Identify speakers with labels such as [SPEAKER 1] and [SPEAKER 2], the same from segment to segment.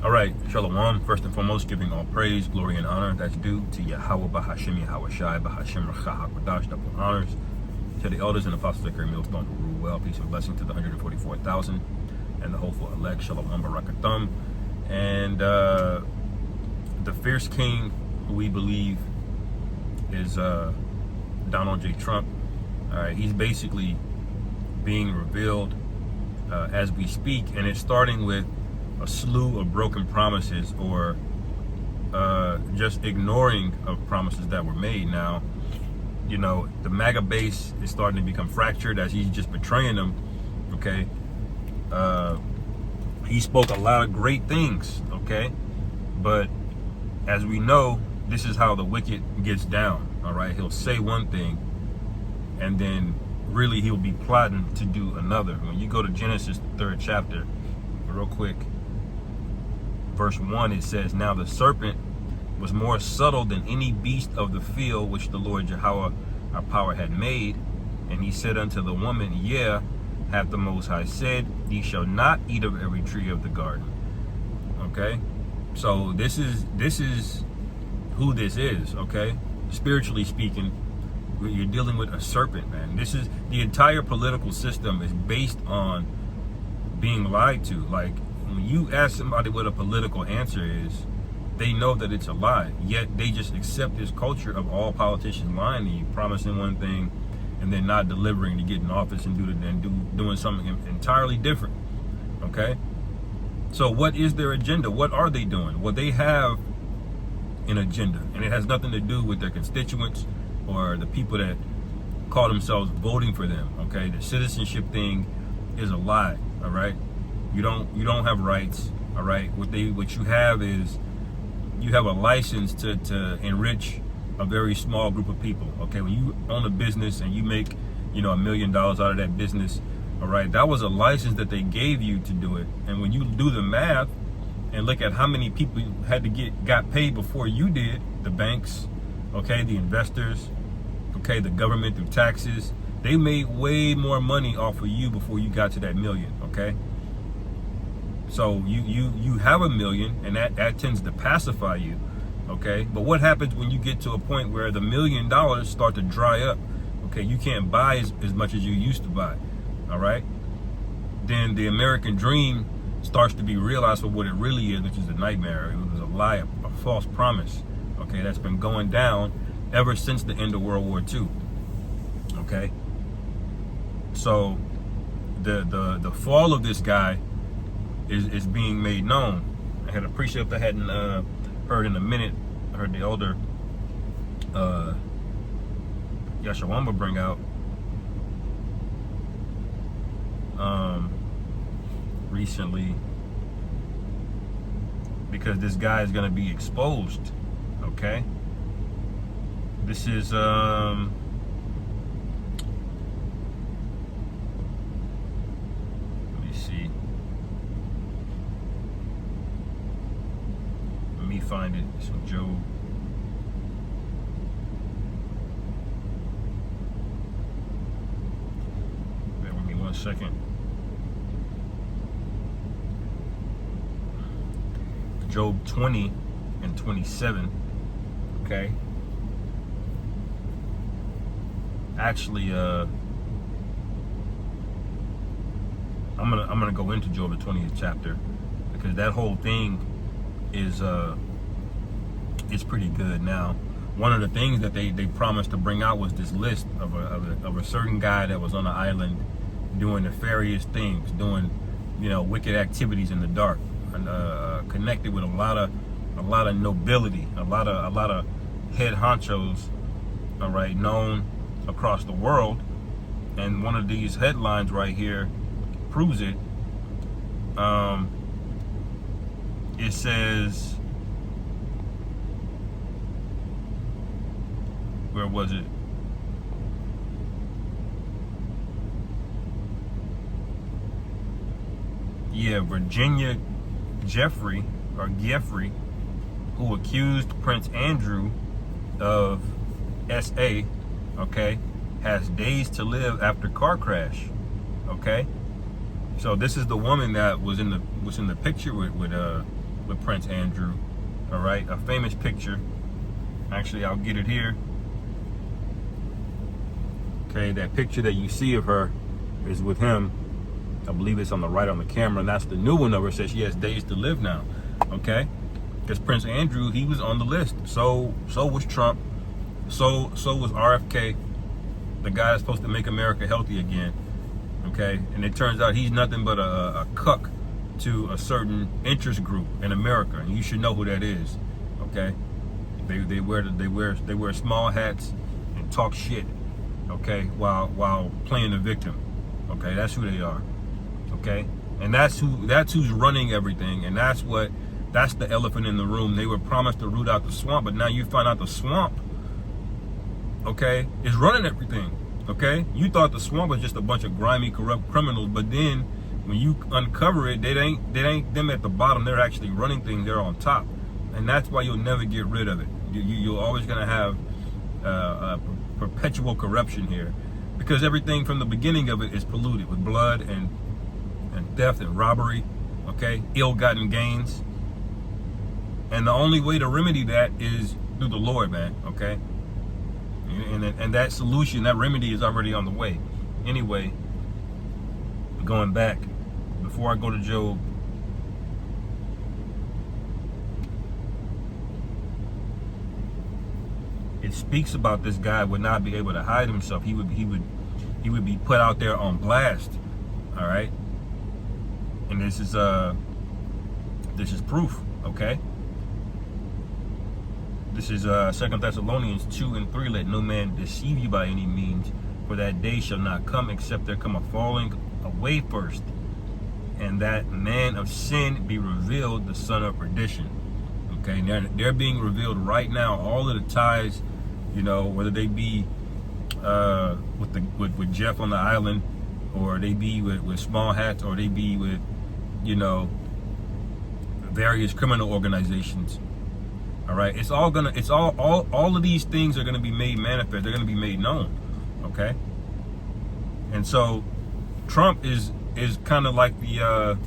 [SPEAKER 1] All right, Shalom. First and foremost, giving all praise, glory, and honor that's due to Yahweh, Bahashim, Yahweh Shai, Bahashim, Rachah, HaKodash, double honors to the elders and apostles that carry millstone who rule well. Peace and blessing to the 144,000 and the hopeful elect. Shalom, Barakathum. And the fierce king who we believe is Donald J. Trump. All right, he's basically being revealed as we speak, and it's starting with a slew of broken promises or just ignoring of promises that were made. Now, you know, the MAGA base is starting to become fractured as he's just betraying them, okay? He spoke a lot of great things, okay? But as we know, this is how the wicked gets down, all right? He'll say one thing, and then really he'll be plotting to do another. When you go to Genesis, the 3rd chapter, real quick, verse 1, it says, "Now the serpent was more subtle than any beast of the field which the Lord Yahweh our power had made. And he said unto the woman, Yea, hath the Most High said, Ye shall not eat of every tree of the garden." Okay, so this is who this is. Okay, spiritually speaking, you're dealing with a serpent, man. This is the entire political system is based on being lied to. Like, when you ask somebody what a political answer is, they know that it's a lie, yet they just accept this culture of all politicians lying to you, promising one thing and then not delivering to get in office and doing something entirely different. Okay, so what is their agenda? What are they doing? Well, they have an agenda, and it has nothing to do with their constituents or the people that call themselves voting for them. Okay, the citizenship thing is a lie. All right, you don't have rights. All right, what you have is you have a license to enrich a very small group of people. Okay, when you own a business and you make, you know, $1 million out of that business, all right, that was a license that they gave you to do it. And when you do the math and look at how many people got paid before you did, the banks, okay, the investors, okay, the government through taxes, they made way more money off of you before you got to that million. Okay, so you have $1 million, and that tends to pacify you. Okay, but what happens when you get to a point where the $1 million start to dry up? Okay, you can't buy as much as you used to buy. All right, then the American dream starts to be realized for what it really is, which is a nightmare. It was a lie, a false promise. Okay, that's been going down ever since the end of World War II. Okay, so the fall of this guy is being made known. I had a precept I hadn't heard in a minute. I heard the elder Yashawamba bring out recently, because this guy is going to be exposed. Okay, this is let me see, let me find it. So Job, bear with me 1 second. Job 20 and 27. Okay, actually, I'm gonna go into Job the 20th chapter, because that whole thing is pretty good. Now, one of the things that they promised to bring out was this list of a certain guy that was on the island doing nefarious things, doing, you know, wicked activities in the dark, and connected with a lot of nobility, a lot of head honchos, all right, known across the world. And one of these headlines right here proves it. It says, where was it? Yeah, Virginia Jeffrey, who accused Prince Andrew of SA, okay, has days to live after car crash. Okay, so this is the woman that was in the picture with with Prince Andrew. All right, a famous picture. Actually, I'll get it here. Okay, that picture that you see of her is with him. I believe it's on the right on the camera, and that's the new one over. It says she has days to live now. Okay, because Prince Andrew, he was on the list. So was Trump. So was RFK, the guy that's supposed to make America healthy again. Okay, and it turns out he's nothing but a cuck to a certain interest group in America, and you should know who that is. Okay, they wear small hats and talk shit. Okay, while playing the victim. Okay, that's who they are. Okay, and that's who's running everything, and that's the elephant in the room. They were promised to root out the swamp, but now you find out the swamp, okay, is running everything. Okay, you thought the swamp was just a bunch of grimy, corrupt criminals, but then when you uncover it, they ain't them at the bottom. They're actually running things. They're on top, and that's why you'll never get rid of it. You're always gonna have perpetual corruption here, because everything from the beginning of it is polluted with blood and theft and robbery. Okay, ill-gotten gains, and the only way to remedy that is through the Lord, man. Okay. And that solution, that remedy is already on the way. Anyway, going back, before I go to Job, it speaks about this guy would not be able to hide himself. He would be put out there on blast. All right, and this is proof. Okay. This is 2 Thessalonians 2:3. Let no man deceive you by any means, for that day shall not come except there come a falling away first, and that man of sin be revealed, the son of perdition. Okay, they're being revealed right now. All of the ties, whether they be with Jeff on the island, or they be with small hats, or they be with various criminal organizations. All right, all of these things are gonna be made manifest. They're gonna be made known. Okay, and so Trump is kind of like the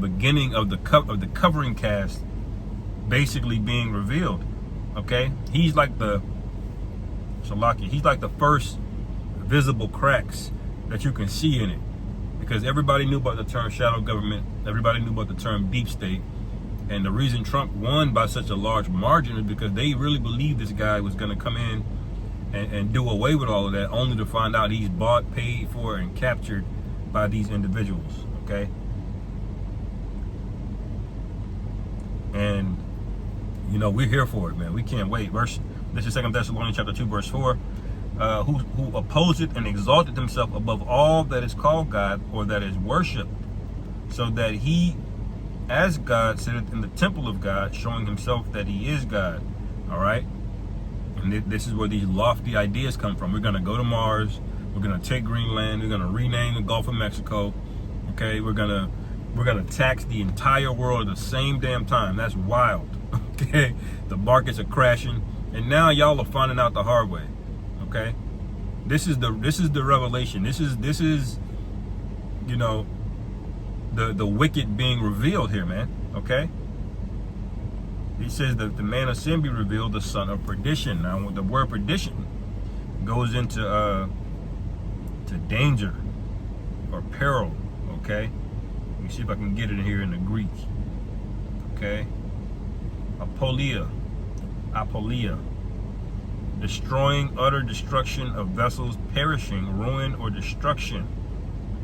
[SPEAKER 1] beginning of the covering cast, basically being revealed. Okay, he's like the first visible cracks that you can see in it, because everybody knew about the term shadow government. Everybody knew about the term deep state. And the reason Trump won by such a large margin is because they really believed this guy was going to come in and do away with all of that, only to find out he's bought, paid for, and captured by these individuals. Okay, and we're here for it, man. We can't wait. This is 2 Thessalonians chapter 2, verse 4. Who opposeth and exalted himself above all that is called God, or that is worshipped, so that he as God sitteth in the temple of God, showing himself that he is God. All right, and this is where these lofty ideas come from. We're going to go to Mars. We're going to take Greenland. We're going to rename the Gulf of Mexico. Okay, we're gonna tax the entire world at the same damn time. That's wild. Okay, the markets are crashing, and now y'all are finding out the hard way. Okay, this is the revelation. This is the wicked being revealed here, man. Okay, he says that the man of sin be revealed, the son of perdition. Now the word perdition goes into to danger or peril. Okay, let me see if I can get it here in the Greek. Okay, apolia, destroying, utter destruction of vessels, perishing, ruin, or destruction.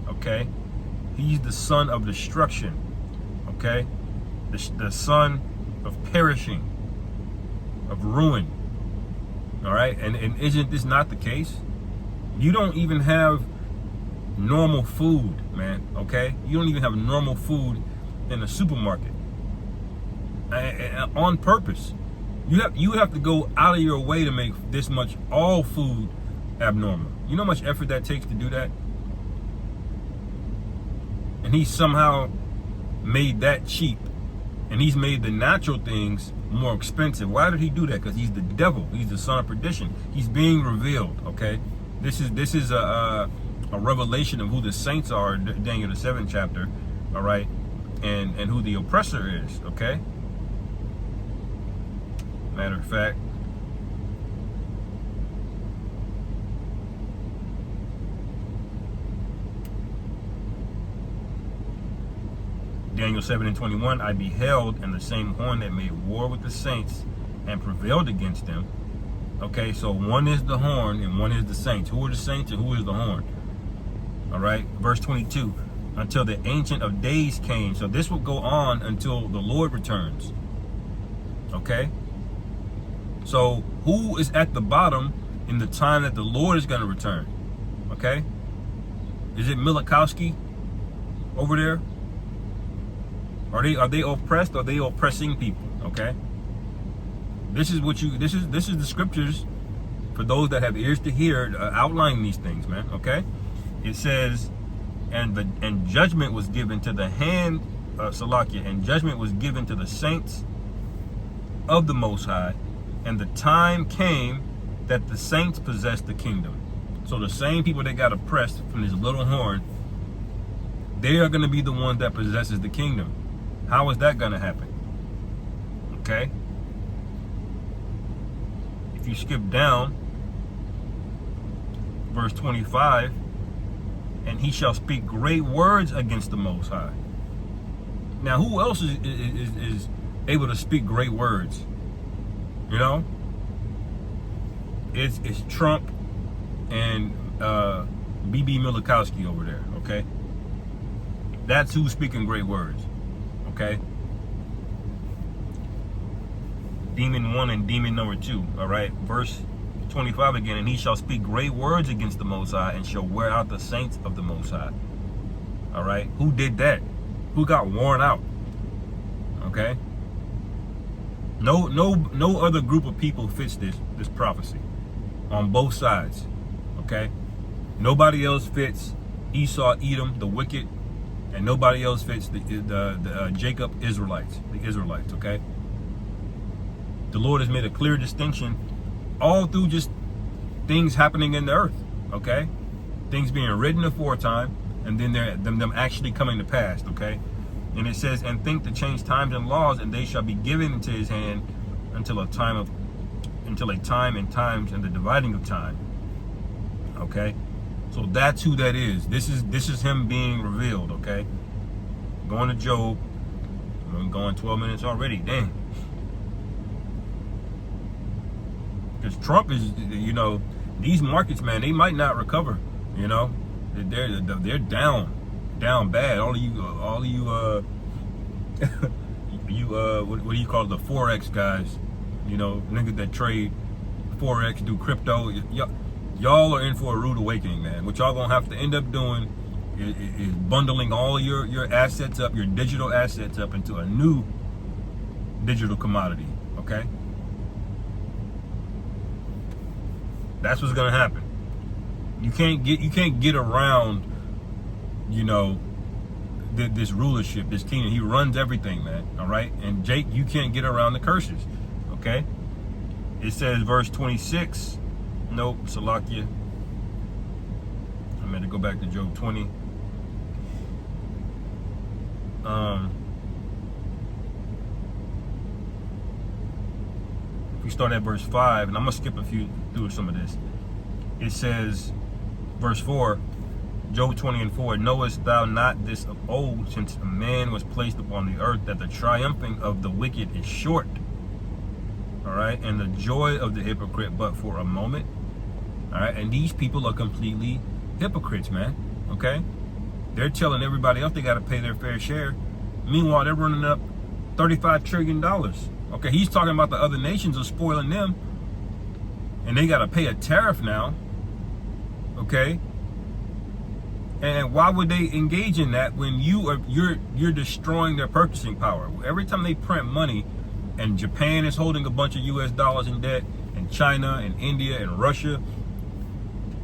[SPEAKER 1] Okay, he's the son of destruction. Okay, the son of perishing, of ruin. All right, and isn't this not the case? You don't even have normal food, man. Okay, you don't even have normal food in the supermarket on purpose. You have to go out of your way to make this much all food abnormal. You know how much effort that takes to do that? And he somehow made that cheap, and he's made the natural things more expensive. Why did he do that? Because he's the devil. He's the son of perdition. He's being revealed. Okay, this is a revelation of who the saints are in Daniel the 7th chapter. All right, and who the oppressor is, okay? Matter of fact, Daniel 7:21, I beheld, and the same horn that made war with the saints and prevailed against them. Okay, so one is the horn and one is the saints. Who are the saints and who is the horn? All right, verse 22, until the Ancient of Days came. So this will go on until the Lord returns. Okay, so who is at the bottom in the time that the Lord is going to return? Okay, is it Milikowski over there? Are they oppressed? Or are they oppressing people? Okay. This is the scriptures for those that have ears to hear, outlining these things, man. Okay. It says, and judgment was given to the hand of Salakia, and judgment was given to the saints of the Most High, and the time came that the saints possessed the kingdom. So the same people that got oppressed from this little horn, they are going to be the ones that possesses the kingdom. How is that going to happen? Okay. If you skip down, verse 25, and he shall speak great words against the Most High. Now, who else is able to speak great words? You know, it's Trump and BB Milikowski over there. Okay, that's who's speaking great words. Okay, demon 1 and demon number 2. All right, verse 25 again, and he shall speak great words against the Most High, and shall wear out the saints of the Most High. All right, who did that? Who got worn out? Okay, no other group of people fits this prophecy on both sides. Okay, nobody else fits Esau, Edom, the wicked, and nobody else fits the Jacob Israelites, the Israelites. Okay, the Lord has made a clear distinction all through just things happening in the earth. Okay, things being written aforetime, and then them actually coming to pass. Okay, and it says, and think to change times and laws, and they shall be given into his hand until a time and times and the dividing of time. Okay, so that's who that is. This is him being revealed. Okay, going to Job. I'm going 12 minutes already. Dang. Because Trump is, you know, these markets, man, they might not recover. You know, they're down bad. All of you, what do you call it, the Forex guys? You know, niggas that trade Forex, do crypto. Y'all are in for a rude awakening, man. What y'all gonna have to end up doing is bundling all your assets up, your digital assets up, into a new digital commodity. Okay. That's what's gonna happen. You can't get around, you know, this rulership, this kingdom. He runs everything, man. All right, and Jake, you can't get around the curses. Okay. It says, verse 26. Nope, Salakia. I'm going to go back to Job 20. If we start at verse 5, and I'm going to skip a few through some of this. It says, verse 4, Job 20 and 4, knowest thou not this of old, since a man was placed upon the earth, that the triumphing of the wicked is short? All right, and the joy of the hypocrite but for a moment. All right, and these people are completely hypocrites, man. Okay, they're telling everybody else they got to pay their fair share. Meanwhile, they're running up $35 trillion. Okay, he's talking about the other nations are spoiling them, and they got to pay a tariff now. Okay, and why would they engage in that when you're destroying their purchasing power? Every time they print money, and Japan is holding a bunch of US dollars in debt, and China and India and Russia.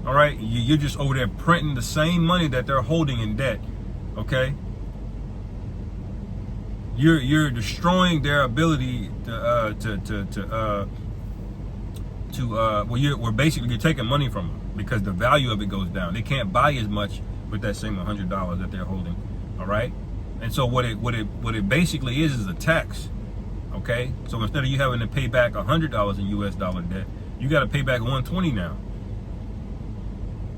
[SPEAKER 1] All right, you're just over there printing the same money that they're holding in debt. Okay, you're destroying their ability to we're basically taking money from them because the value of it goes down. They can't buy as much with that same $100 that they're holding. All right, And so what it basically is a tax. Okay, so instead of you having to pay back $100 in US dollar debt, you got to pay back 120 now.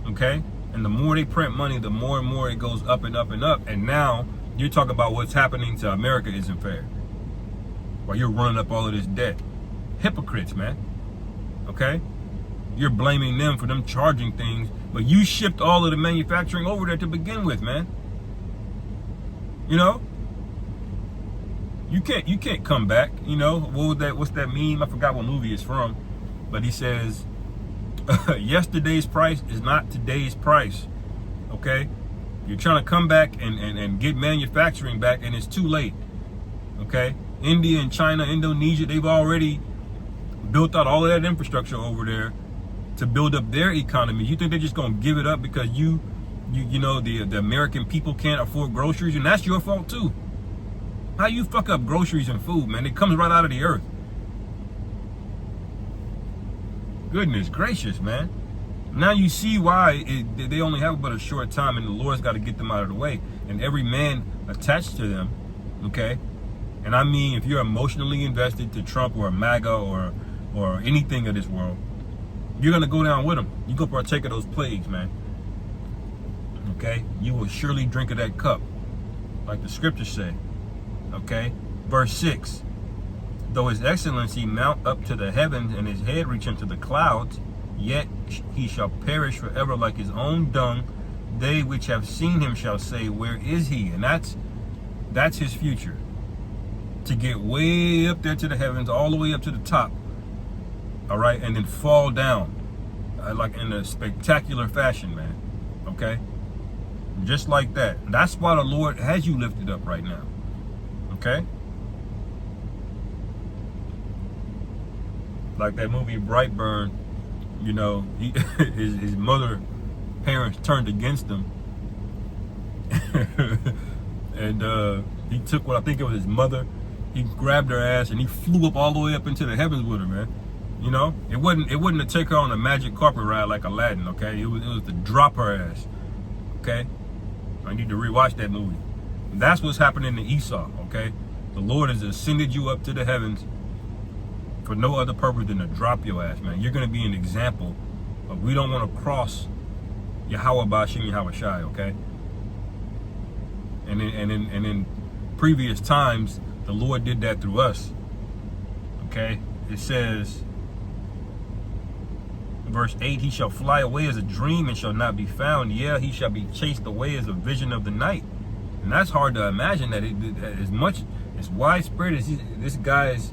[SPEAKER 1] Okay, and the more they print money, the more and more it goes up and up and up. And now you're talking about what's happening to America isn't fair, while you're running up all of this debt. Hypocrites, man. Okay, you're blaming them for them charging things, but you shipped all of the manufacturing over there to begin with, man. You know, you can't come back. You know, what's that meme? I forgot what movie it's from, but he says yesterday's price is not today's price. Okay, you're trying to come back and get manufacturing back, and it's too late. Okay, India and China, Indonesia, they've already built out all of that infrastructure over there to build up their economy. You think they're just gonna give it up because you know the American people can't afford groceries? And that's your fault too. How you fuck up groceries and food, man? It comes right out of the earth. Goodness gracious, man. Now you see why they only have but a short time, and the Lord's got to get them out of the way. And every man attached to them, okay? And I mean, if you're emotionally invested to Trump or MAGA or anything of this world, you're going to go down with them. You go partake of those plagues, man. Okay? You will surely drink of that cup, like the scriptures say. Okay? Verse 6. Though his excellency mount up to the heavens and his head reach into the clouds, yet he shall perish forever like his own dung. They which have seen him shall say, where is he? And that's his future. To get way up there to the heavens, all the way up to the top. All right? And then fall down. Like in a spectacular fashion, man. Okay? Just like that. That's why the Lord has you lifted up right now. Okay? Like that movie Brightburn, you know, his mother parents turned against him. And he took what I think it was his mother. He grabbed her ass and he flew up all the way up into the heavens with her, man. You know, it wasn't to take her on a magic carpet ride like Aladdin, okay? It was to drop her ass. Okay? I need to rewatch that movie. And that's what's happening to Esau, okay? The Lord has ascended you up to the heavens for no other purpose than to drop your ass, man. You're going to be an example of we don't want to cross Yahweh Bashim Yahweh Shai, okay? And in previous times, the Lord did that through us, okay? It says, verse 8, he shall fly away as a dream and shall not be found. Yeah, he shall be chased away as a vision of the night. And that's hard to imagine that as much as widespread as this guy's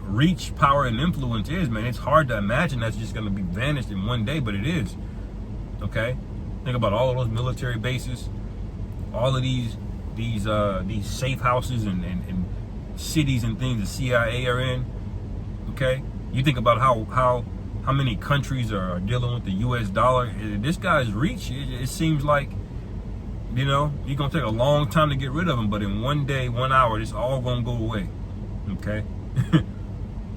[SPEAKER 1] reach, power, and influence is, man, it's hard to imagine that's just going to be vanished in one day, but it is. Okay, think about all of those military bases, all of these safe houses and cities and things the CIA are in. Okay, you think about how many countries are dealing with the U.S. dollar. This guy's reach, it seems like, you know, you're gonna take a long time to get rid of him, but in one day, 1 hour, it's all gonna go away. Okay.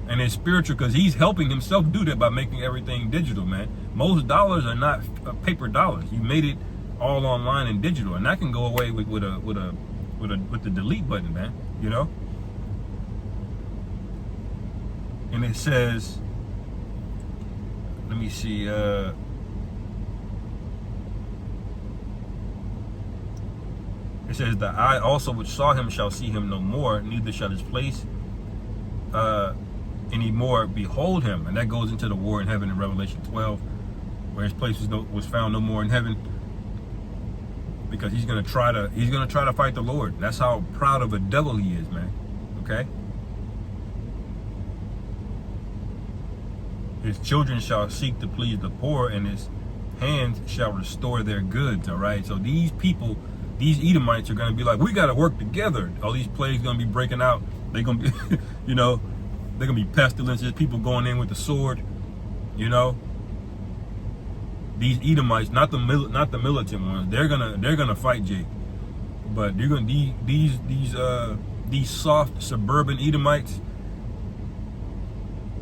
[SPEAKER 1] And it's spiritual because he's helping himself do that by making everything digital, man. Most dollars are not paper dollars. You made it all online and digital, and that can go away with the delete button, man. You know. And it says, let me see. It says, the eye also which saw him shall see him no more, neither shall his place any more behold him. And that goes into the war in heaven in Revelation 12, where his place was found no more in heaven, because he's gonna try to fight the Lord. That's how proud of a devil he is, man. Okay. His children shall seek to please the poor, and his hands shall restore their goods. All right. So these people, these Edomites, are going to be like, we got to work together. All these plagues going to be breaking out. They're going to be, you know, they're going to be pestilences, people going in with the sword, you know. These Edomites, not the militant ones, they're gonna fight Jake. But they're gonna these soft suburban Edomites,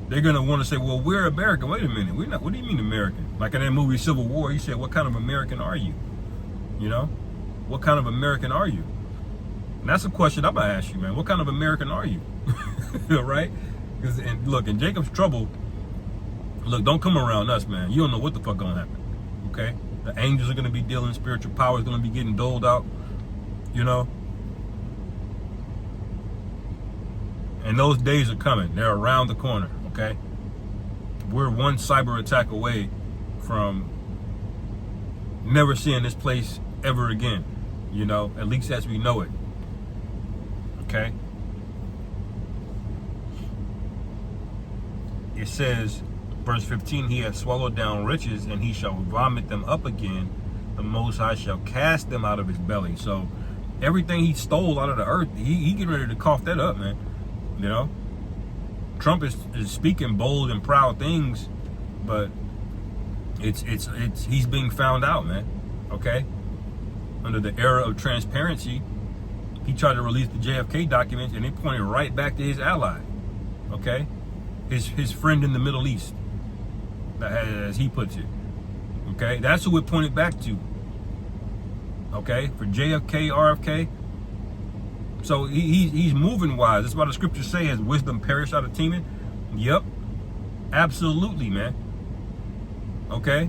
[SPEAKER 1] they're gonna want to say, well, we're American. Wait a minute, we're not. What do you mean American? Like in that movie Civil War, he said, what kind of American are you? You know? What kind of American are you? And that's a question I'm gonna ask you, man. What kind of American are you? Right? Because look, in Jacob's trouble, look, don't come around us, man. You don't know what the fuck gonna happen. Okay? The angels are gonna be dealing, spiritual power is gonna be getting doled out, you know. And those days are coming. They're around the corner, okay? We're one cyber attack away from never seeing this place ever again, you know, at least as we know it, okay? It says, verse 15, he has swallowed down riches and he shall vomit them up again. The Most High shall cast them out of his belly. So everything he stole out of the earth, he getting ready to cough that up, man. You know, Trump is speaking bold and proud things, but it's he's being found out, man. Okay, under the era of transparency, he tried to release the JFK documents, and it pointed right back to his ally. Okay, his friend in the Middle East, as he puts it. Okay, that's who it pointed back to. Okay, for JFK, RFK. So he's moving wise. That's why the scriptures say, has wisdom perished out of teeming? Yep. Absolutely, man. Okay?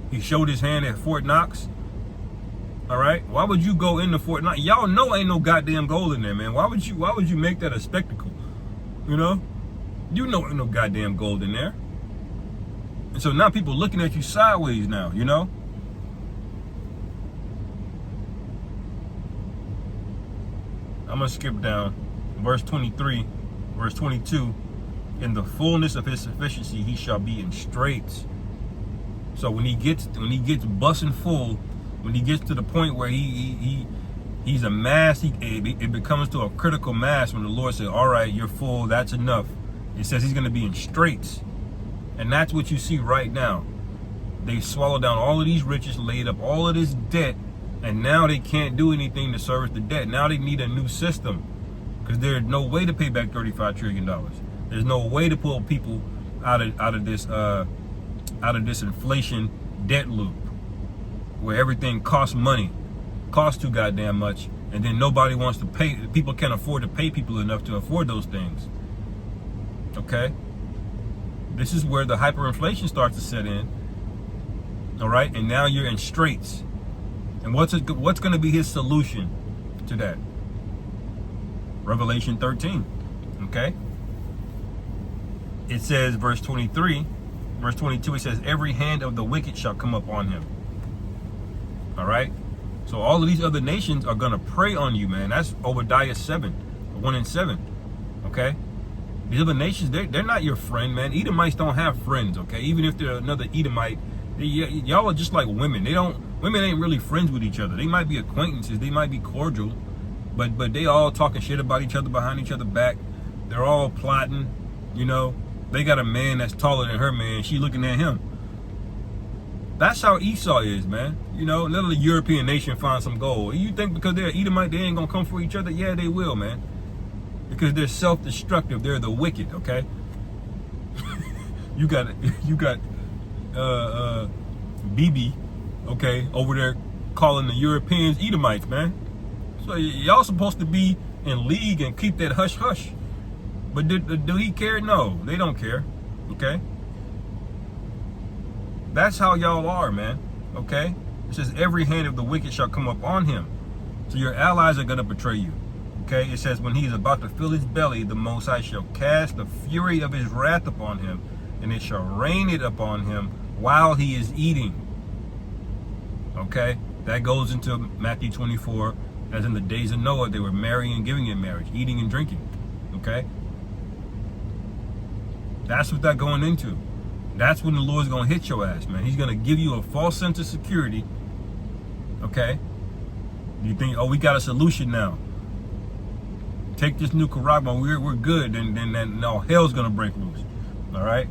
[SPEAKER 1] He showed his hand at Fort Knox. All right? Why would you go into Fort Knox? Y'all know ain't no goddamn gold in there, man. Why would you make that a spectacle? You know? You know ain't no goddamn gold in there. And so now people looking at you sideways now, you know? I'm going to skip down. Verse 23, verse 22. In the fullness of his sufficiency, he shall be in straits. So when he gets busting full, when he gets to the point where he's a mass, it becomes to a critical mass when the Lord says, all right, you're full, that's enough. It says he's going to be in straits. And that's what you see right now. They swallowed down all of these riches, laid up all of this debt, and now they can't do anything to service the debt. Now they need a new system, because there's no way to pay back $35 trillion. There's no way to pull people out of this inflation debt loop, where everything costs money, costs too goddamn much, and then nobody wants to pay. People can't afford to pay people enough to afford those things. Okay, this is where the hyperinflation starts to set in. All right, and now you're in straits. And what's going to be his solution to that? Revelation 13, okay? It says, verse 23, verse 22, it says, every hand of the wicked shall come up on him. All right? So all of these other nations are going to prey on you, man. That's Obadiah 7, 1 and 7, okay? These other nations, they're not your friend, man. Edomites don't have friends, okay? Even if they're another Edomite, y'all are just like women. Women ain't really friends with each other. They might be acquaintances. They might be cordial, but they all talking shit about each other behind each other back. They're all plotting, you know. They got a man that's taller than her man. She looking at him. That's how Esau is, man. You know, let a European nation find some gold. You think because they're Edomite, they ain't gonna come for each other? Yeah, they will, man. Because they're self-destructive. They're the wicked, okay? you got BB, okay, over there calling the Europeans Edomites, man. So y'all supposed to be in league and keep that hush hush. But do he care? No, they don't care, okay? That's how y'all are, man, okay? It says every hand of the wicked shall come up on him. So your allies are going to betray you, okay? It says when he is about to fill his belly, the Most High shall cast the fury of his wrath upon him, and it shall rain it upon him while he is eating. Okay, that goes into Matthew 24, as in the days of Noah, they were marrying and giving in marriage, eating and drinking. Okay, that's what that going into. That's when the Lord's gonna hit your ass, man. He's gonna give you a false sense of security. Okay, you think, oh, we got a solution now. Take this Nicaragua, we're good, and then no, hell's gonna break loose. All right.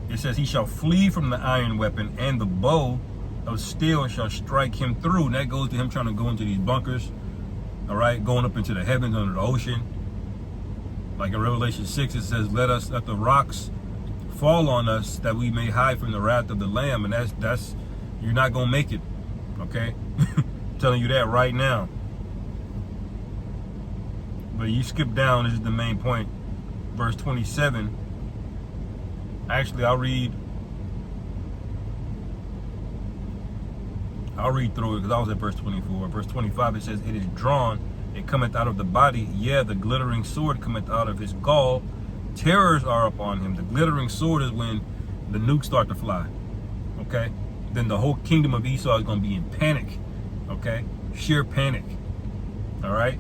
[SPEAKER 1] It says he shall flee from the iron weapon, and the bow of steel shall strike him through. And that goes to him trying to go into these bunkers, all right, going up into the heavens under the ocean. Like in Revelation 6, it says, let the rocks fall on us that we may hide from the wrath of the Lamb. And that's you're not going to make it. Okay? Telling you that right now. But you skip down, this is the main point. Verse 27. Actually, I'll read through it because I was at verse 24. Verse 25, it says, it is drawn, it cometh out of the body, yeah, the glittering sword cometh out of his gall. Terrors are upon him. The glittering sword is when the nukes start to fly. Okay? Then the whole kingdom of Esau is going to be in panic. Okay? Sheer panic. All right?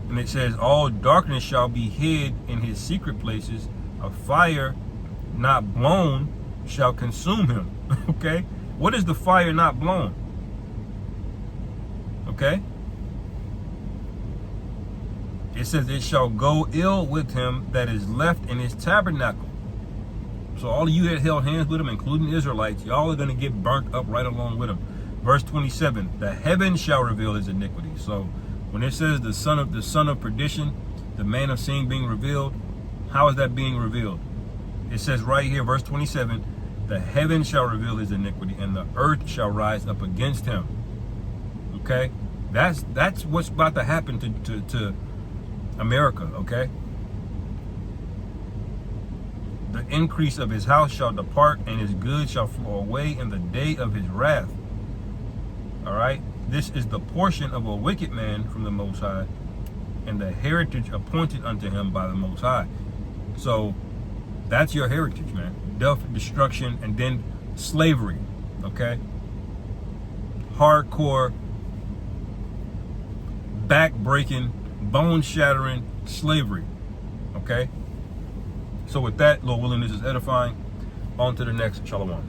[SPEAKER 1] And it says, all darkness shall be hid in his secret places. A fire not blown shall consume him. Okay? What is the fire not blown? Okay? It says, it shall go ill with him that is left in his tabernacle. So all of you that held hands with him, including Israelites, y'all are going to get burnt up right along with him. Verse 27, the heavens shall reveal his iniquity. So when it says the son of perdition, the man of sin being revealed, how is that being revealed? It says right here, verse 27, the heavens shall reveal his iniquity, and the earth shall rise up against him. Okay? That's what's about to happen to America, okay? The increase of his house shall depart, and his goods shall flow away in the day of his wrath. All right? This is the portion of a wicked man from the Most High, and the heritage appointed unto him by the Most High. So that's your heritage, man. Death, destruction, and then slavery, okay? Hardcore, back-breaking, bone-shattering slavery, okay? So with that, Lord willing, this is edifying. On to the next. Shalom.